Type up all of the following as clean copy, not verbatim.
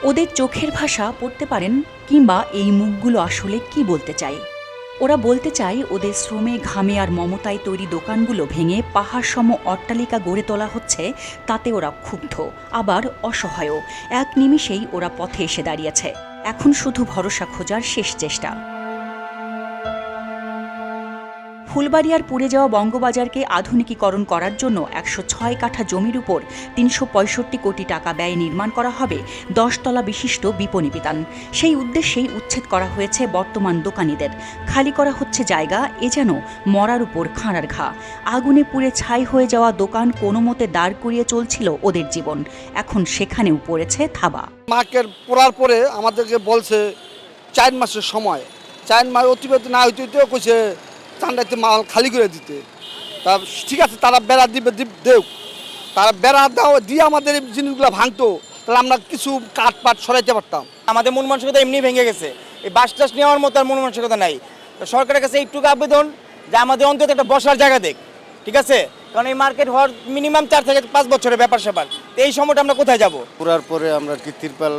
ওদের চোখের ভাষা পড়তে পারেন, কিংবা এই মুখগুলো আসলে কি বলতে চায়। ওরা বলতে চায় ওদের শ্রমে, ঘামে আর মমতায় তৈরি দোকানগুলো ভেঙে পাহাড় সম অট্টালিকা গড়ে তোলা হচ্ছে, তাতে ওরা ক্ষুব্ধ, আবার অসহায়ও। এক নিমিষেই ওরা পথে এসে দাঁড়িয়েছে। এখন শুধু ভরসা খোঁজার শেষ চেষ্টা। ফুলবাড়িয়ার পুড়ে যাওয়া বঙ্গবাজারকে আধুনিকীকরণ করার জন্য ১০৬ কাঠা জমির উপর ৩৬৫ কোটি টাকা ব্যয়ে নির্মাণ করা হবে ১০ তলা বিশিষ্ট বিপণী বিতান। সেই উদ্দেশ্যেই উচ্ছেদ করা হয়েছে বর্তমান দোকানিদের। খালি করা হচ্ছে জায়গা, এ যেন মরার উপর খাঁড়ার ঘা। আগুনে পুড়ে ছাই হয়ে যাওয়া দোকান কোনো মতে দাঁড় করিয়ে চলছিল ওদের জীবন, এখন সেখানেও পড়েছে থাবা। মার্কেট পড়ার পরে আমাদেরকে বলছে ৪ মাসের সময়, ৪ মাস অতিবাহিত না হইতেও কইছে চান্দাইতে মাল খালি করে দিতে। তা ঠিক আছে, তারা বেড়া দিবে, দেও, তারা বেড়া দাও দিয়ে আমাদের জিনিসগুলো ভাঙতো, তাহলে আমরা কিছু কাঠ পাট সরাইতে পারতাম। আমাদের মন মানসিকতা এমনি ভেঙে গেছে, এই বাস টাস নেওয়ার মতো আর মন মানসিকতা নাই। সরকারের কাছে এইটুকু আবেদন যে আমাদের অন্তত একটা বসার জায়গা দেখ, ঠিক আছে? কারণ এই মার্কেট হওয়ার মিনিমাম ৪ থেকে ৫ বছরের ব্যাপার স্যাপার, তো এই সময়টা আমরা কোথায় যাবো? পুরার পরে আমরা কি তিরপাল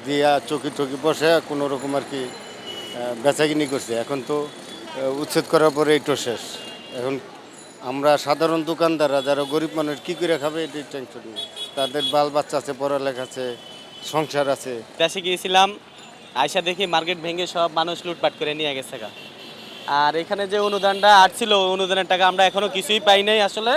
দিয়া চকি টকি বসে কোনো রকম আর কি বেচাকিনি করছি। এখন তো উচ্ছেদ করার পরে এইটা শেষ। এখন আমরা সাধারণ দোকানদাররা যারা গরিব মানুষ কী করে খাবে এটাই টেনশন নেই। তাদের বাল বাচ্চা আছে, পড়ালেখা আছে, সংসার আছে। দেশে গিয়েছিলাম, আয়সা দেখি মার্কেট ভেঙে সব মানুষ লুটপাট করে নিয়ে গেছে। আর এখানে যে অনুদানটা আসছিল, অনুদানের টাকা আমরা এখনো কিছুই পাই নাই আসলে।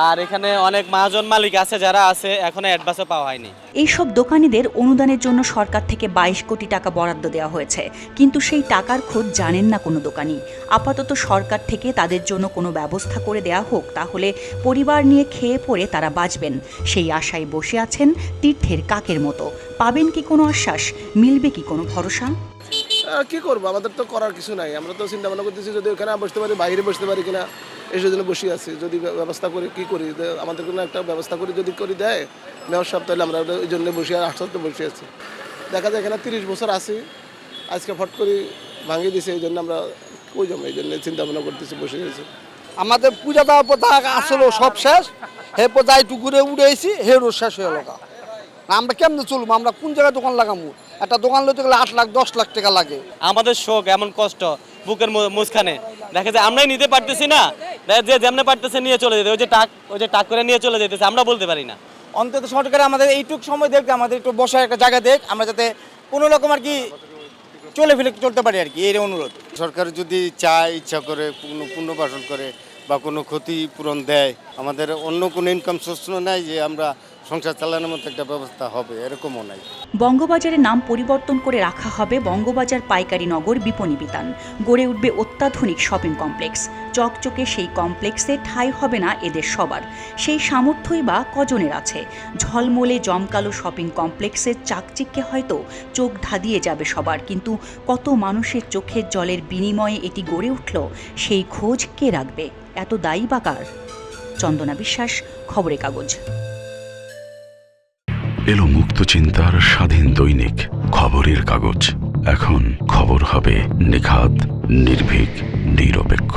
আর এখানে অনেক মহাজন মালিক আছে, যারা আছে এখনো অ্যাডভান্সও পাওয়া হয়নি। এইসব দোকানীদের অনুদানের জন্য সরকার থেকে ২২ কোটি টাকা বরাদ্দ দেওয়া হয়েছে, কিন্তু সেই টাকার খোঁজ জানেন না কোনো দোকানি। আপাতত সরকার থেকে তাদের জন্য কোনো ব্যবস্থা করে দেয়া হোক, তাহলে পরিবার নিয়ে খেয়ে পড়ে তারা বাঁচবেন, সেই আশায় বসে আছেন তীর্থের কাকের মতো। পাবেন কি কোনো আশ্বাস, মিলবে কি কোনো ভরসা? কি করবো, আমাদের তো করার কিছু নাই। আমরা তো চিন্তা ভাবনা করতেছি যদি ওখানে বসতে পারি, বাইরে বসতে পারি কিনা, এই জন্য বসে আছি। যদি ব্যবস্থা করি, কি করি, আমাদের কোনো একটা ব্যবস্থা করি, যদি করে দেয় নেওয়ার সব, তাহলে আমরা ওই জন্য বসে আসাতে বসে আছি। দেখা যায় এখানে 30 বছর আছি, আজকে ফট করে ভাঙিয়ে দিছে, এই জন্য আমরা ওই জন্য এই জন্য চিন্তা ভাবনা করতেছি, বসে গেছি। আমাদের পূজা দেওয়ার পর আসলো সব শেষ, হে পর যাই টুকুরে উড়েছি, হে রোজ শেষ হয়ে গেল। আমরা কেমনে চলবো, আমরা কোন জায়গায় দোকান লাগাবো? একটা দোকান লইতে গেলে 8 লাখ 10 লাখ টাকা লাগে। আমাদের শোক এমন কষ্ট বুকের মুসখানে, দেখা যায় আমরাই নিতে পারতেছি না, যে যেমনে পারতেছে নিয়ে চলে যেতে, ওই যে টাক করে নিয়ে চলে যেতেছে, আমরা বলতে পারি না। অন্তত সরকার আমাদের এইটুক সময় দেখতে, আমাদের একটু বসার একটা জায়গা দেখ, আমরা যাতে কোনো রকম আর কি চলতে পারি আর কি, এই অনুরোধ। সরকার যদি চায়, ইচ্ছা করে, কোনো পুনর্বাসন করে বা কোনো ক্ষতিপূরণ দেয়, আমাদের অন্য কোনো ইনকাম সোর্স নাই যে আমরা সংসার চালানোর মতো একটা ব্যবস্থা হবে, এরকমও নাই। বঙ্গবাজারের নাম পরিবর্তন করে রাখা হবে বঙ্গবাজার পাইকারি নগর বিপণী বিতান। গড়ে উঠবে অত্যাধুনিক শপিং কমপ্লেক্স। চকচকে সেই কমপ্লেক্সে ঠাঁই হবে না এদের সবার। সেই সামর্থ্যই বা কজনের আছে? ঝলমলে জমকালো শপিং কমপ্লেক্সের চাকচিক্যে হয়তো চোখ ধাঁধিয়ে যাবে সবার, কিন্তু কত মানুষের চোখের জলের বিনিময়ে এটি গড়ে উঠল, সেই খোঁজ কে রাখবে? এত দায়ী বা কার? চন্দনা বিশ্বাস, খবরের কাগজ। এলো মুক্ত চিন্তার স্বাধীন দৈনিক খবরের কাগজ। এখন খবর হবে নিখাত, নির্ভীক, নিরপেক্ষ।